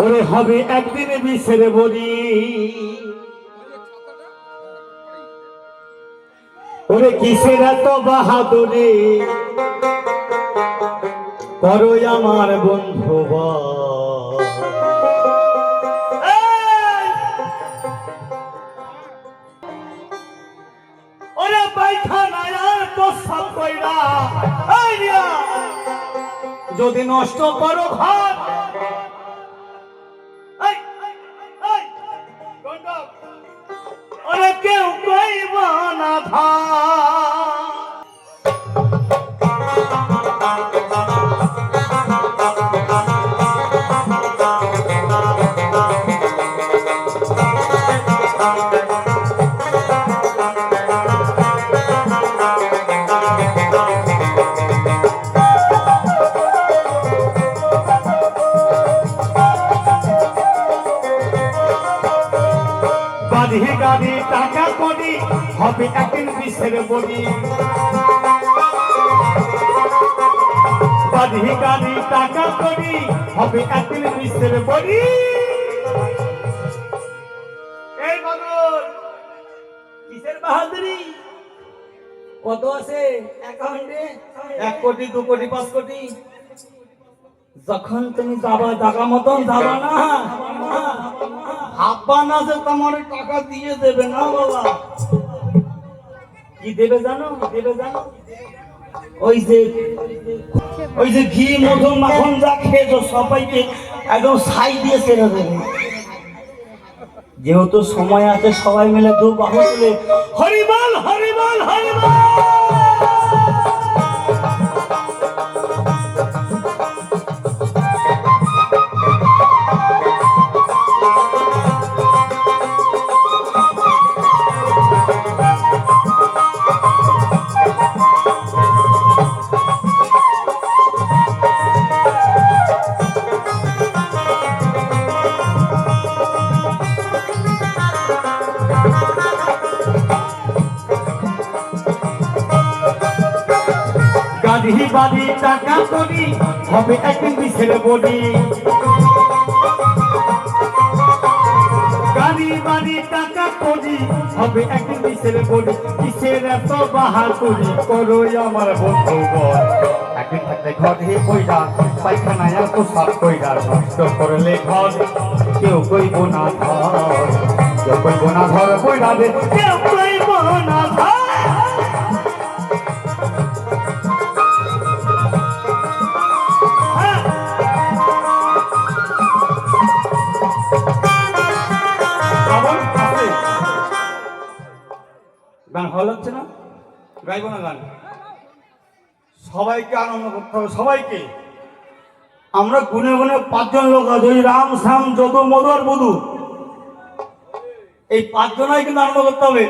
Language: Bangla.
ওরে হবে একদিন বিষের বড়ি, ওরে কিসের এত বাহাদুরি করো আমার বন্ধু। ওরে পায়খানায় আর প্রস্রাব কইরা যদি নষ্ট করো ঘর, ওরে কেউ কইব না বাড়ি গাড়ি টাকা করি হবে একদিন বিষের বড়ি, বাড়ি গাড়ি টাকা করি হবে একদিন বিষের বড়ি। এই বদল কিসের বাহাদুরি? কত আছে অ্যাকাউন্টে? 1 কোটি 2 কোটি 5 কোটি। যখন তুমি যাবা জায়গা মতন যাবা না, ভাববা না যে তোমার টাকা দিয়ে দেবে না বাবা। কি দেবে জানো? দেবে জানো ওই যে ঘি মধু মাখন যা খেয়েছো সবাইকে একদম ছাই দিয়ে ছেড়ে দেবে। যেহেতু সময় আছে সবাই মিলে 2 বাহু তুলে হরিবল হরিবল হরিবল। গাড়ি বাড়ি টাকা করি হবে একদিন বিষের বড়ি, গাড়ি বাড়ি টাকা করি হবে একদিন বিষের বড়ি। কিসের এত বাহাদুরি করো আমার বন্ধুগণ? একদিন থাকলে ঘরে কইরা পায়খানায় এত সাপ কইরা নষ্ট করলে ঘর, কেউ কইব না ধর, কেউ কইব না ধর কইরা দে, কেউ কইব না ধর। গান ভালো লাগছে না? গাইবো না গান? সবাইকে আনন্দ করতে হবে, সবাইকে। আমরা গুনে গুনে 5 জন লোক আছে, ওই রাম শ্যাম যদু মধু আর বধু, এই 5 জনাই কিন্তু আনন্দ করতে হবে।